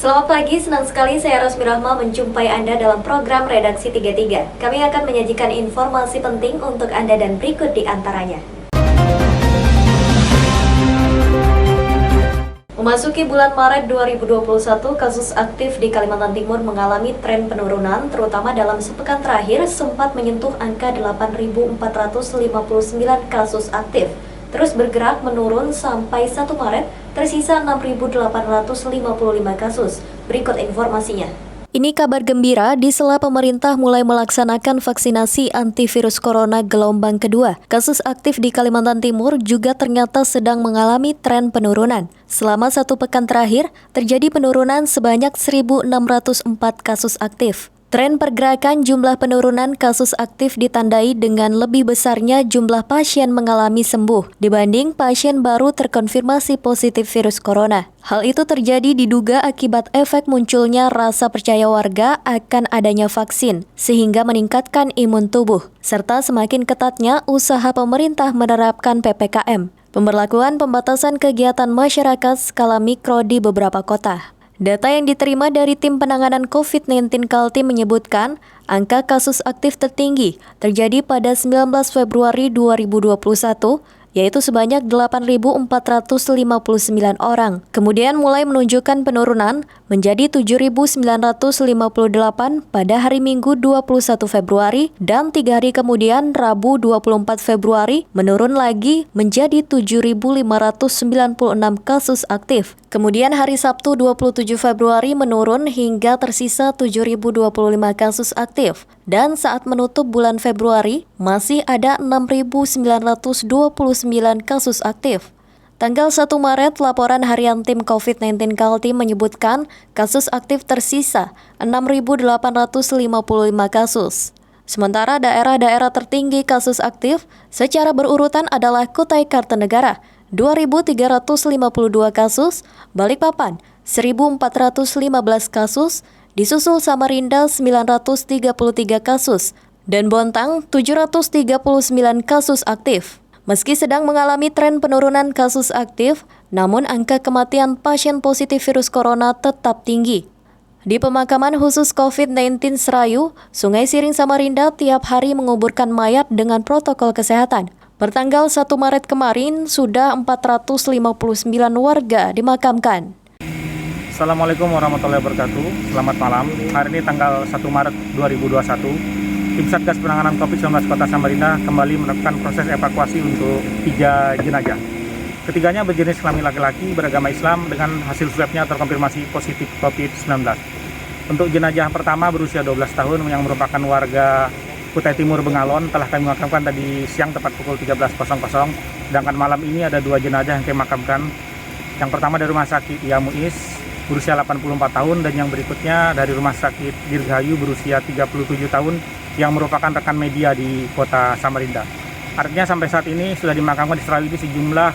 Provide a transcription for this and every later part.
Selamat pagi, senang sekali saya Rosmi Rahma menjumpai Anda dalam program Redaksi 33. Kami akan menyajikan informasi penting untuk Anda dan berikut di antaranya. Memasuki bulan Maret 2021, kasus aktif di Kalimantan Timur mengalami tren penurunan, terutama dalam sepekan terakhir sempat menyentuh angka 8.459 kasus aktif. Terus bergerak menurun sampai 1 Maret, tersisa 6.855 kasus. Berikut informasinya. Ini kabar gembira di sela pemerintah mulai melaksanakan vaksinasi antivirus corona gelombang kedua. Kasus aktif di Kalimantan Timur juga ternyata sedang mengalami tren penurunan. Selama 1 pekan terakhir, terjadi penurunan sebanyak 1.604 kasus aktif. Tren pergerakan jumlah penurunan kasus aktif ditandai dengan lebih besarnya jumlah pasien mengalami sembuh dibanding pasien baru terkonfirmasi positif virus corona. Hal itu terjadi diduga akibat efek munculnya rasa percaya warga akan adanya vaksin, sehingga meningkatkan imun tubuh, serta semakin ketatnya usaha pemerintah menerapkan PPKM, pemberlakuan pembatasan kegiatan masyarakat skala mikro di beberapa kota. Data yang diterima dari Tim Penanganan COVID-19 Kaltim menyebutkan angka kasus aktif tertinggi terjadi pada 19 Februari 2021, yaitu sebanyak 8.459 orang. Kemudian mulai menunjukkan penurunan menjadi 7.958 pada hari Minggu 21 Februari dan 3 hari kemudian Rabu 24 Februari menurun lagi menjadi 7.596 kasus aktif. Kemudian hari Sabtu 27 Februari menurun hingga tersisa 7.025 kasus aktif. Dan saat menutup bulan Februari, masih ada 6.929 kasus aktif. Tanggal 1 Maret, laporan harian tim COVID-19 Kaltim menyebutkan kasus aktif tersisa 6.855 kasus. Sementara daerah-daerah tertinggi kasus aktif secara berurutan adalah Kutai Kartanegara, 2.352 kasus, Balikpapan, 1.415 kasus, disusul Samarinda 933 kasus, dan Bontang 739 kasus aktif. Meski sedang mengalami tren penurunan kasus aktif, namun angka kematian pasien positif virus corona tetap tinggi. Di pemakaman khusus COVID-19 Serayu, Sungai Siring Samarinda tiap hari menguburkan mayat dengan protokol kesehatan. Pertanggal 1 Maret kemarin, sudah 459 warga dimakamkan. Assalamualaikum warahmatullahi wabarakatuh. Selamat malam. Hari ini tanggal 1 Maret 2021, Tim Satgas Penanganan COVID-19 Kota Samarinda kembali melakukan proses evakuasi untuk 3 jenazah. Ketiganya berjenis kelamin laki-laki, beragama Islam, dengan hasil swabnya terkonfirmasi positif COVID-19. Untuk jenazah pertama berusia 12 tahun yang merupakan warga Kutai Timur Bengalon telah kami makamkan tadi siang tepat pukul 13.00. Sedangkan malam ini ada 2 jenazah yang kami makamkan. Yang pertama dari Rumah Sakit Ia Muiz berusia 84 tahun dan yang berikutnya dari Rumah Sakit Dirgahayu berusia 37 tahun yang merupakan rekan media di Kota Samarinda. Artinya sampai saat ini sudah dimakamkan di Serayu sejumlah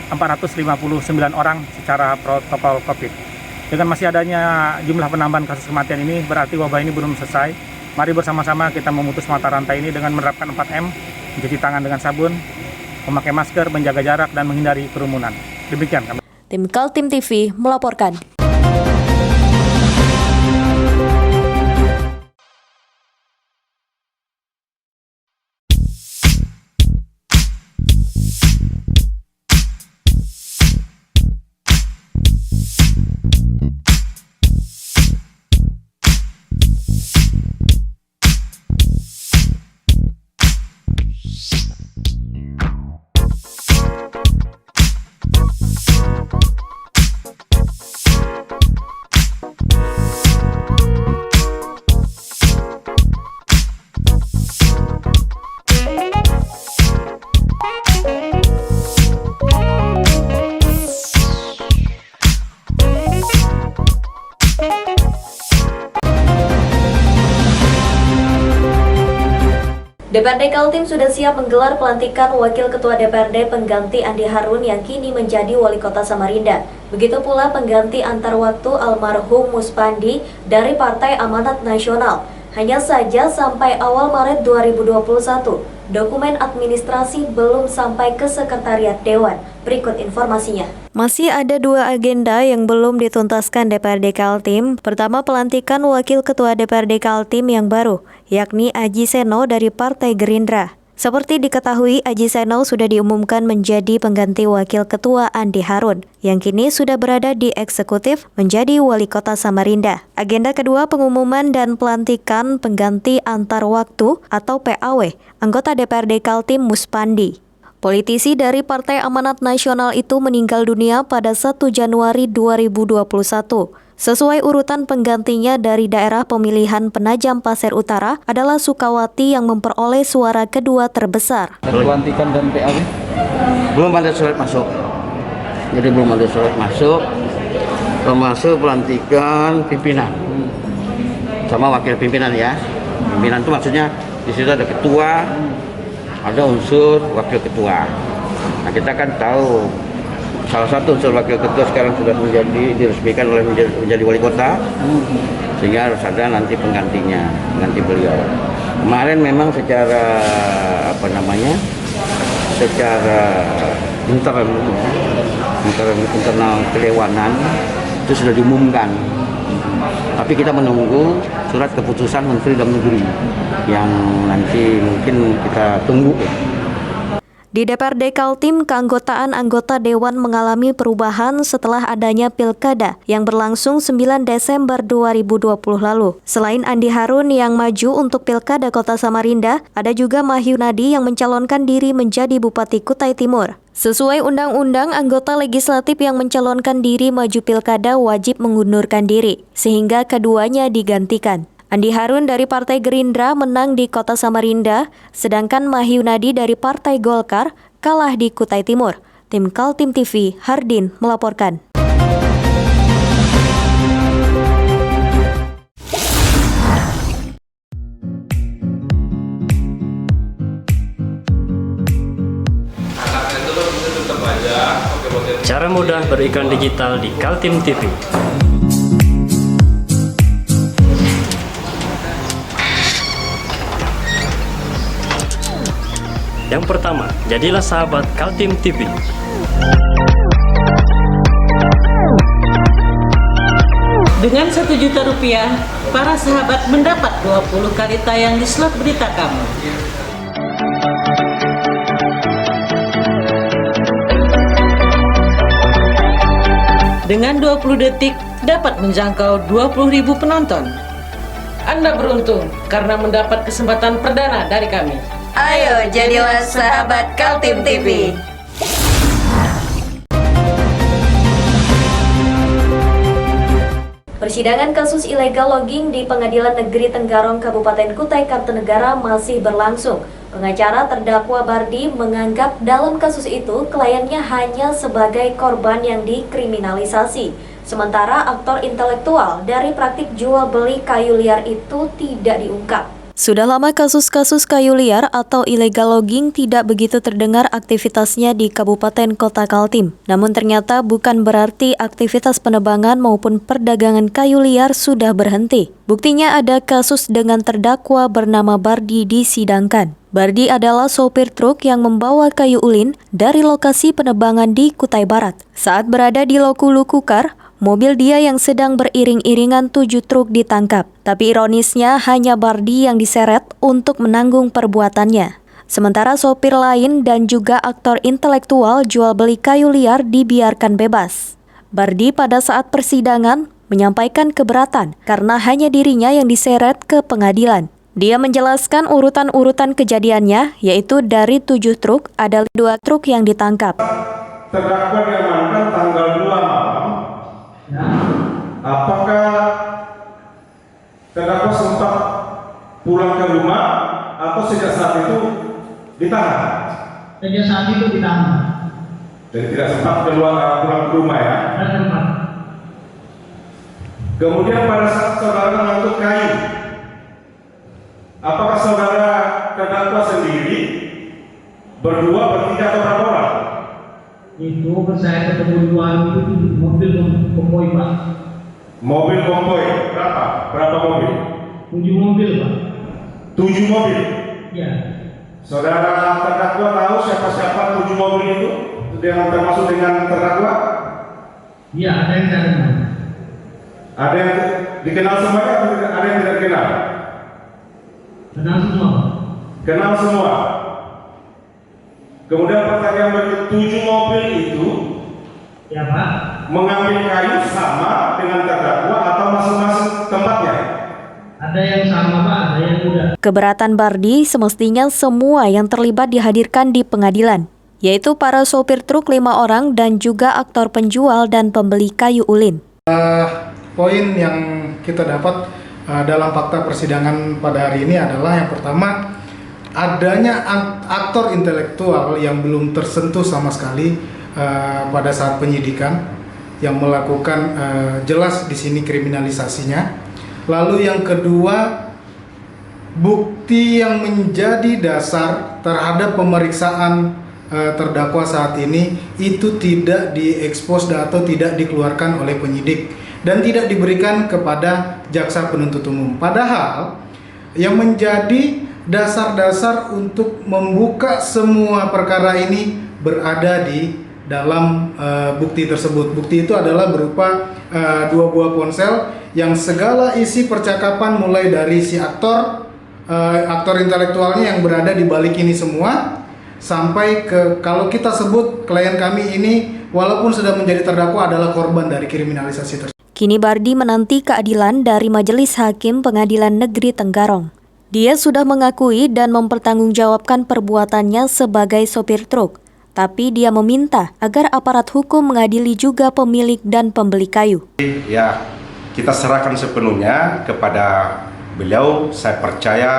459 orang secara protokol COVID. Dengan masih adanya jumlah penambahan kasus kematian ini berarti wabah ini belum selesai. Mari bersama-sama kita memutus mata rantai ini dengan menerapkan 4M, mencuci tangan dengan sabun, memakai masker, menjaga jarak, dan menghindari kerumunan. Demikian kami. Tim Kaltim TV melaporkan. DPRD Kaltim sudah siap menggelar pelantikan Wakil Ketua DPRD pengganti Andi Harun yang kini menjadi Wali Kota Samarinda. Begitu pula pengganti antar waktu almarhum Muspandi dari Partai Amanat Nasional. Hanya saja sampai awal Maret 2021, dokumen administrasi belum sampai ke Sekretariat Dewan. Berikut informasinya. Masih ada dua agenda yang belum dituntaskan DPRD Kaltim. Pertama, pelantikan Wakil Ketua DPRD Kaltim yang baru, yakni Aji Seno dari Partai Gerindra. Seperti diketahui, Aji Seno sudah diumumkan menjadi pengganti Wakil Ketua Andi Harun, yang kini sudah berada di eksekutif menjadi Wali Kota Samarinda. Agenda kedua, pengumuman dan pelantikan pengganti antar waktu atau PAW, anggota DPRD Kaltim Muspandi. Politisi dari Partai Amanat Nasional itu meninggal dunia pada 1 Januari 2021. Sesuai urutan penggantinya dari daerah pemilihan Penajam Pasir Utara adalah Sukawati yang memperoleh suara kedua terbesar. Pelantikan dan PAW? Belum ada surat masuk. Jadi belum ada surat masuk. Termasuk pelantikan pimpinan. Sama wakil pimpinan ya. Pimpinan itu maksudnya di situ ada ketua, ada unsur wakil ketua. Nah, kita kan tahu salah satu unsur wakil ketua sekarang sudah diresmikan oleh menjadi wali kota, sehingga harus ada nanti penggantinya, pengganti beliau. Kemarin memang secara secara internal kedewanan itu sudah diumumkan. Tapi kita menunggu surat keputusan Menteri Dalam Negeri yang nanti mungkin kita tunggu. Di DPRD Kaltim, keanggotaan anggota Dewan mengalami perubahan setelah adanya pilkada yang berlangsung 9 Desember 2020 lalu. Selain Andi Harun yang maju untuk pilkada Kota Samarinda, ada juga Mahyunadi yang mencalonkan diri menjadi Bupati Kutai Timur. Sesuai undang-undang, anggota legislatif yang mencalonkan diri maju pilkada wajib mengundurkan diri, sehingga keduanya digantikan. Andi Harun dari Partai Gerindra menang di Kota Samarinda, sedangkan Mahyunadi dari Partai Golkar kalah di Kutai Timur. Tim Kaltim TV, Hardin melaporkan. Cara mudah beriklan digital di Kaltim TV. Yang pertama, jadilah sahabat Kaltim TV. Dengan Rp1 juta, para sahabat mendapat 20 kali tayang di slot berita kamu. Dengan 20 detik dapat menjangkau 20.000 penonton. Anda beruntung karena mendapat kesempatan perdana dari kami. Ayo jadilah sahabat Kaltim TV. Persidangan kasus ilegal logging di Pengadilan Negeri Tenggarong Kabupaten Kutai Kartanegara masih berlangsung. Pengacara terdakwa Bardi menganggap dalam kasus itu kliennya hanya sebagai korban yang dikriminalisasi. Sementara aktor intelektual dari praktik jual beli kayu liar itu tidak diungkap. Sudah lama kasus-kasus kayu liar atau illegal logging tidak begitu terdengar aktivitasnya di Kabupaten Kota Kaltim. Namun ternyata bukan berarti aktivitas penebangan maupun perdagangan kayu liar sudah berhenti. Buktinya ada kasus dengan terdakwa bernama Bardi disidangkan. Bardi adalah sopir truk yang membawa kayu ulin dari lokasi penebangan di Kutai Barat. Saat berada di Loku Lukukar, mobil dia yang sedang beriring-iringan 7 truk ditangkap. Tapi ironisnya hanya Bardi yang diseret untuk menanggung perbuatannya. Sementara sopir lain dan juga aktor intelektual jual beli kayu liar dibiarkan bebas. Bardi pada saat persidangan menyampaikan keberatan karena hanya dirinya yang diseret ke pengadilan. Dia menjelaskan urutan-urutan kejadiannya, yaitu dari 7 truk ada 2 truk yang ditangkap. Terdakwa diamankan tanggal 2 malam. Apakah terdakwa sempat pulang ke rumah atau sejak saat itu ditahan? Sejak saat itu ditahan. Jadi tidak sempat pulang ke rumah ya? Tidak sempat. Kemudian pada saat saudara mengangkut kayu, apakah saudara terdakwa sendiri, berdua, bertiga atau berapa orang? Itu saya ketemu 2 itu di mobil konvoi, Pak. Mobil konvoi berapa? Berapa mobil? 7 mobil, Pak. 7 mobil? Ya. Saudara terdakwa tahu siapa-siapa 7 mobil itu? Yang termasuk dengan terdakwa? Iya, ada yang saya kenal. Ada yang dikenal semuanya atau ada yang tidak kenal? Kenal semua, Pak. Kenal semua. Kemudian pertanyaan berikut, 7 mobil itu Ya, Pak. mengambil kayu sama dengan terdakwa atau masing-masing tempatnya? Ada yang sama, Pak, ada yang tidak. Keberatan Bardi semestinya semua yang terlibat dihadirkan di pengadilan, yaitu para sopir truk 5 orang dan juga aktor penjual dan pembeli kayu ulin. Poin yang kita dapat dalam fakta persidangan pada hari ini adalah yang pertama, adanya aktor intelektual yang belum tersentuh sama sekali pada saat penyidikan yang melakukan jelas di sini kriminalisasinya. Lalu yang kedua, bukti yang menjadi dasar terhadap pemeriksaan terdakwa saat ini itu tidak diekspos atau tidak dikeluarkan oleh penyidik dan tidak diberikan kepada jaksa penuntut umum. Padahal yang menjadi dasar-dasar untuk membuka semua perkara ini berada di dalam bukti tersebut. Bukti itu adalah berupa 2 buah ponsel yang segala isi percakapan mulai dari si aktor intelektualnya yang berada di balik ini semua sampai ke, kalau kita sebut klien kami ini walaupun sudah menjadi terdakwa adalah korban dari kriminalisasi tersebut. Kini Bardi menanti keadilan dari Majelis Hakim Pengadilan Negeri Tenggarong. Dia sudah mengakui dan mempertanggungjawabkan perbuatannya sebagai sopir truk, tapi dia meminta agar aparat hukum mengadili juga pemilik dan pembeli kayu. Ya, kita serahkan sepenuhnya kepada beliau. Saya percaya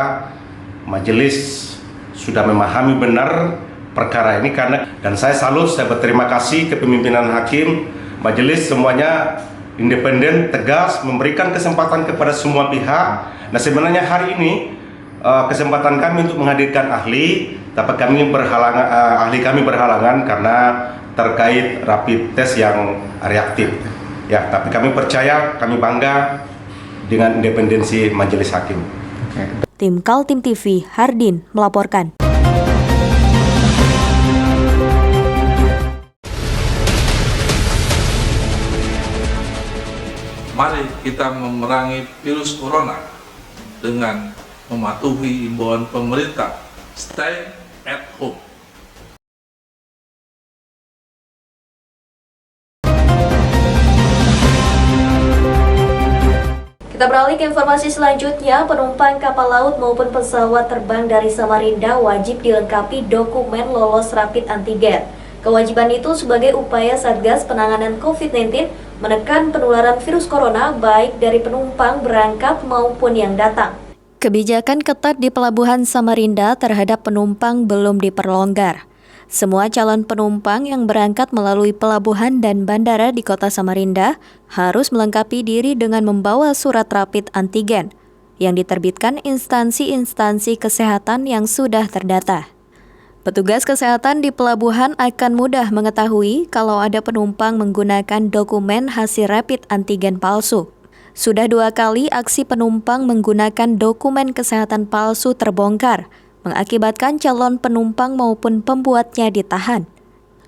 majelis sudah memahami benar perkara ini dan saya salut, saya berterima kasih kepemimpinan hakim. Majelis semuanya independen, tegas, memberikan kesempatan kepada semua pihak. Nah, sebenarnya hari ini kesempatan kami untuk menghadirkan ahli, tapi ahli kami berhalangan karena terkait rapid test yang reaktif. Ya, tapi kami percaya, kami bangga dengan independensi majelis hakim. Tim Kaltim TV, Hardin melaporkan. Mari kita memerangi virus corona dengan mematuhi imbauan pemerintah. Stay at home. Kita beralih ke informasi selanjutnya. Penumpang kapal laut maupun pesawat terbang dari Samarinda wajib dilengkapi dokumen lolos rapid antigen. Kewajiban itu sebagai upaya Satgas Penanganan COVID-19 menekan penularan virus corona baik dari penumpang berangkat maupun yang datang. Kebijakan ketat di Pelabuhan Samarinda terhadap penumpang belum diperlonggar. Semua calon penumpang yang berangkat melalui pelabuhan dan bandara di kota Samarinda harus melengkapi diri dengan membawa surat rapid antigen yang diterbitkan instansi-instansi kesehatan yang sudah terdata. Petugas kesehatan di pelabuhan akan mudah mengetahui kalau ada penumpang menggunakan dokumen hasil rapid antigen palsu. Sudah 2 kali aksi penumpang menggunakan dokumen kesehatan palsu terbongkar, mengakibatkan calon penumpang maupun pembuatnya ditahan.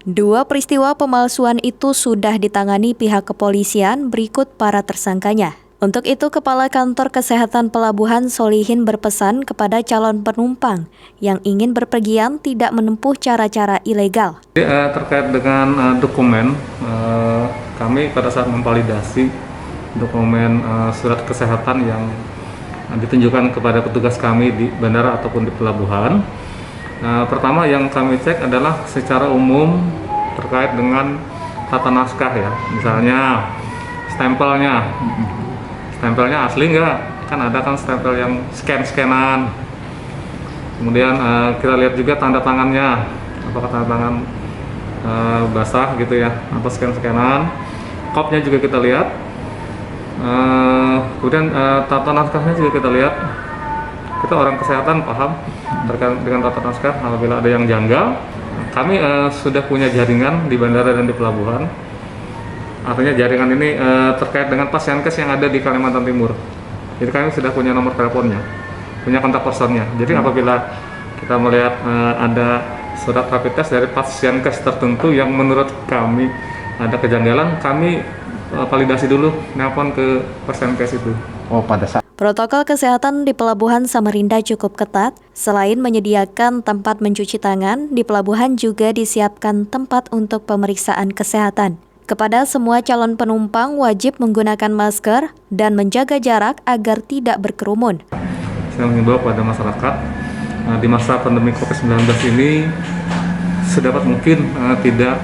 2 peristiwa pemalsuan itu sudah ditangani pihak kepolisian, berikut para tersangkanya. Untuk itu, Kepala Kantor Kesehatan Pelabuhan Solihin berpesan kepada calon penumpang yang ingin berpergian tidak menempuh cara-cara ilegal. Terkait dengan dokumen, kami pada saat memvalidasi dokumen surat kesehatan yang ditunjukkan kepada petugas kami di bandara ataupun di pelabuhan. Pertama yang kami cek adalah secara umum terkait dengan tata naskah ya, misalnya stempelnya asli nggak? Kan ada kan stempel yang scan-scanan. Kemudian kita lihat juga tanda tangannya, apakah tanda tangan basah gitu ya, atau scan-scanan. Kopnya juga kita lihat. Kemudian tata naskahnya juga kita lihat. Kita orang kesehatan paham terkait dengan tata naskah. Apabila ada yang janggal, kami sudah punya jaringan di bandara dan di pelabuhan. Artinya jaringan ini terkait dengan pasienkes yang ada di Kalimantan Timur. Jadi kami sudah punya nomor teleponnya, punya kontak personnya. Jadi apabila kita melihat ada surat rapid test dari pasienkes tertentu yang menurut kami ada kejanggalan, kami validasi dulu, nelpon ke Persenkes itu. Oh, pada saat Protokol kesehatan di Pelabuhan Samarinda cukup ketat. Selain menyediakan tempat mencuci tangan, di pelabuhan juga disiapkan tempat untuk pemeriksaan kesehatan. Kepada semua calon penumpang wajib menggunakan masker dan menjaga jarak agar tidak berkerumun. Saya mengimbau pada masyarakat, di masa pandemi COVID-19 ini sedapat mungkin tidak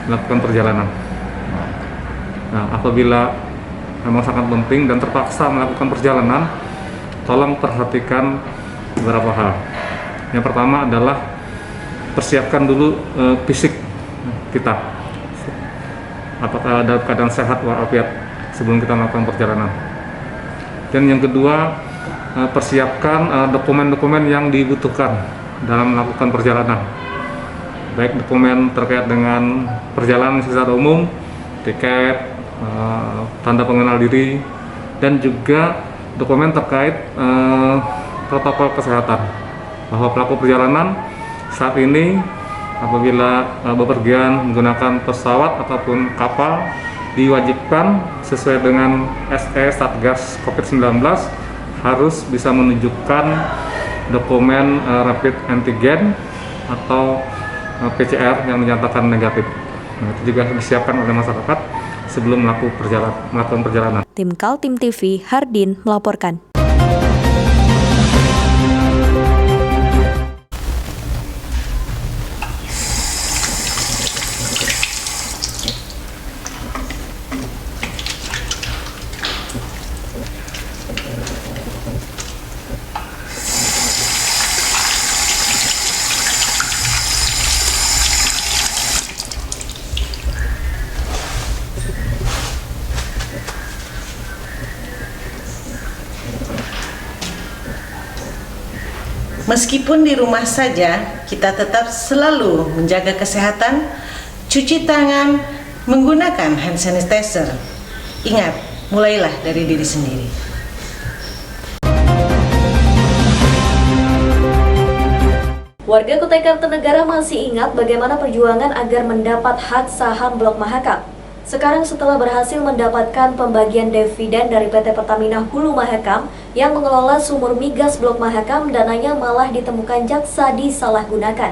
melakukan perjalanan. Nah, apabila memang sangat penting dan terpaksa melakukan perjalanan, tolong perhatikan beberapa hal. Yang pertama adalah persiapkan dulu fisik kita, apakah dalam keadaan sehat walafiat sebelum kita melakukan perjalanan. Dan yang kedua, persiapkan dokumen-dokumen yang dibutuhkan dalam melakukan perjalanan, baik dokumen terkait dengan perjalanan secara umum, tiket, tanda pengenal diri, dan juga dokumen terkait protokol kesehatan, bahwa pelaku perjalanan saat ini apabila bepergian menggunakan pesawat ataupun kapal diwajibkan sesuai dengan SE Satgas COVID-19 harus bisa menunjukkan dokumen rapid antigen atau PCR yang dinyatakan negatif. Nah, itu juga disiapkan oleh masyarakat sebelum melakukan perjalanan. Tim Kaltim TV, Hardin melaporkan. Meskipun di rumah saja, kita tetap selalu menjaga kesehatan, cuci tangan, menggunakan hand sanitizer. Ingat, mulailah dari diri sendiri. Warga Kutai Kartanegara masih ingat bagaimana perjuangan agar mendapat hak saham Blok Mahakam. Sekarang setelah berhasil mendapatkan pembagian dividen dari PT Pertamina Hulu Mahakam yang mengelola sumur migas Blok Mahakam, dananya malah ditemukan jaksa disalahgunakan.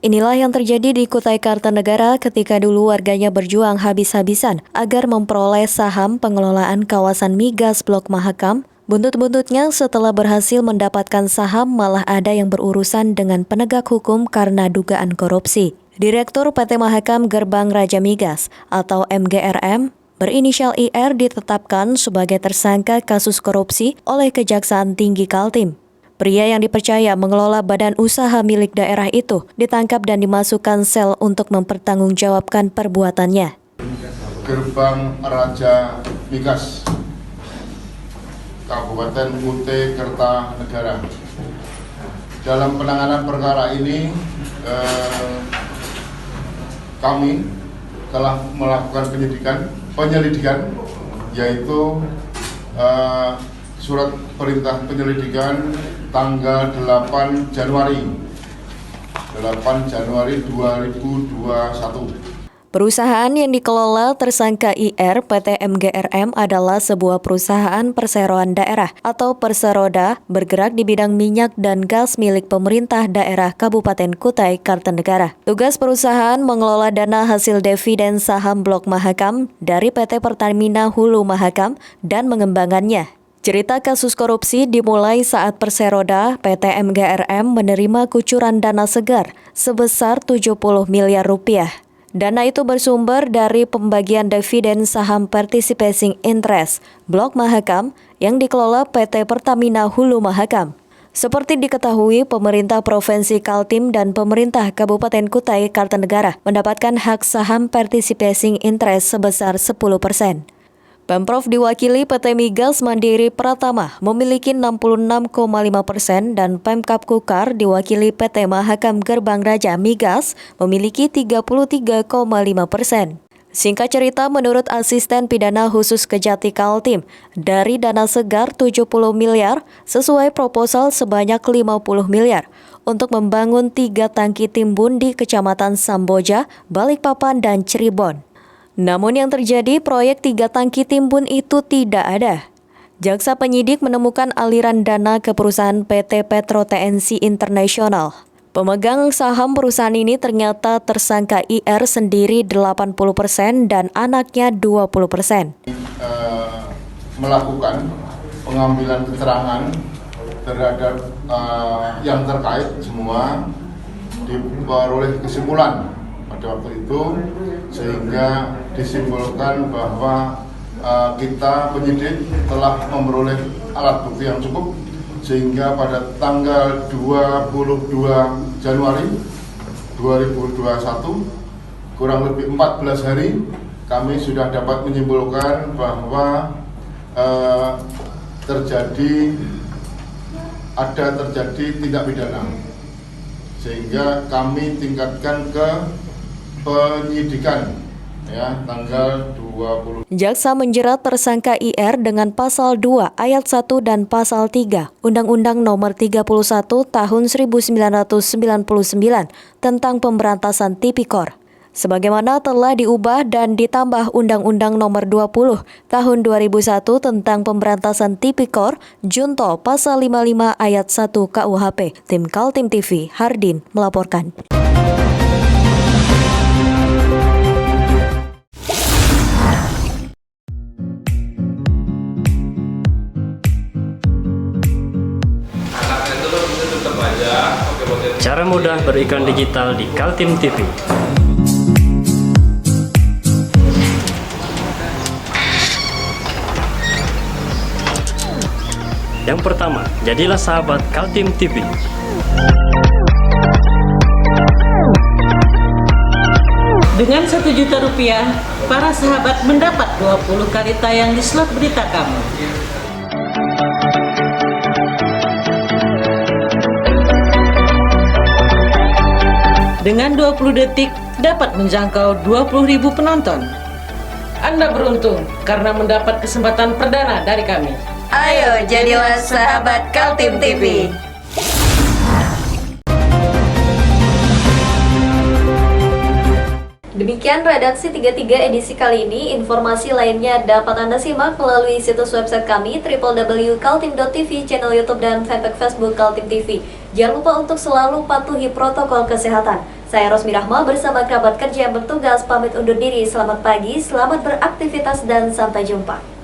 Inilah yang terjadi di Kutai Kartanegara ketika dulu warganya berjuang habis-habisan agar memperoleh saham pengelolaan kawasan migas Blok Mahakam. Buntut-buntutnya setelah berhasil mendapatkan saham malah ada yang berurusan dengan penegak hukum karena dugaan korupsi. Direktur PT Mahakam Gerbang Raja Migas atau MGRM berinisial IR ditetapkan sebagai tersangka kasus korupsi oleh Kejaksaan Tinggi Kaltim. Pria yang dipercaya mengelola badan usaha milik daerah itu ditangkap dan dimasukkan sel untuk mempertanggungjawabkan perbuatannya. Gerbang Raja Migas Kabupaten Kutai Kartanegara. Dalam penanganan perkara ini kami telah melakukan penyelidikan yaitu surat perintah penyelidikan tanggal 8 Januari 2021. Perusahaan yang dikelola tersangka IR PT MGRM adalah sebuah perusahaan perseroan daerah atau Perseroda bergerak di bidang minyak dan gas milik pemerintah daerah Kabupaten Kutai Kartanegara. Tugas perusahaan mengelola dana hasil dividen saham Blok Mahakam dari PT Pertamina Hulu Mahakam dan mengembangkannya. Cerita kasus korupsi dimulai saat Perseroda PT MGRM menerima kucuran dana segar sebesar 70 miliar rupiah. Dana itu bersumber dari pembagian dividen saham participating interest Blok Mahakam yang dikelola PT Pertamina Hulu Mahakam. Seperti diketahui, pemerintah Provinsi Kaltim dan pemerintah Kabupaten Kutai Kartanegara mendapatkan hak saham participating interest sebesar 10%. Pemprov diwakili PT Migas Mandiri Pratama memiliki 66,5% dan Pemkab Kukar diwakili PT Mahakam Gerbang Raja Migas memiliki 33,5%. Singkat cerita, menurut Asisten Pidana Khusus Kejati Kaltim, dari dana segar 70 miliar sesuai proposal sebanyak 50 miliar untuk membangun 3 tangki timbun di Kecamatan Samboja, Balikpapan, dan Cirebon. Namun yang terjadi, proyek 3 tangki timbun itu tidak ada. Jaksa penyidik menemukan aliran dana ke perusahaan PT Petro TNC International. Pemegang saham perusahaan ini ternyata tersangka IR sendiri 80% dan anaknya 20%. Melakukan pengambilan keterangan terhadap yang terkait semua, diperoleh kesimpulan pada waktu itu, sehingga disimpulkan bahwa kita penyidik telah memperoleh alat bukti yang cukup, sehingga pada tanggal 22 Januari 2021, kurang lebih 14 hari, kami sudah dapat menyimpulkan bahwa terjadi tindak pidana, sehingga kami tingkatkan ke penyidikan tanggal 20. Jaksa menjerat tersangka IR dengan pasal 2 ayat 1 dan pasal 3 Undang-Undang Nomor 31 Tahun 1999 tentang Pemberantasan Tipikor, sebagaimana telah diubah dan ditambah Undang-Undang Nomor 20 Tahun 2001 tentang Pemberantasan Tipikor Junto Pasal 55 ayat 1 KUHP. Tim Kaltim TV, Hardin melaporkan. Cara mudah beriklan digital di Kaltim TV. Yang pertama, jadilah sahabat Kaltim TV. Dengan Rp1 juta, para sahabat mendapat 20 kali tayang di slot berita kamu. Dengan 20 detik dapat menjangkau 20.000 penonton. Anda beruntung karena mendapat kesempatan perdana dari kami. Ayo jadilah sahabat Kaltim TV. Demikian redaksi 33 edisi kali ini. Informasi lainnya dapat Anda simak melalui situs website kami www.kaltim.tv, channel YouTube dan fanpage Facebook Kaltim TV. Jangan lupa untuk selalu patuhi protokol kesehatan. Saya Rosmi Rahma bersama kerabat kerja yang bertugas pamit undur diri. Selamat pagi, selamat beraktivitas dan sampai jumpa.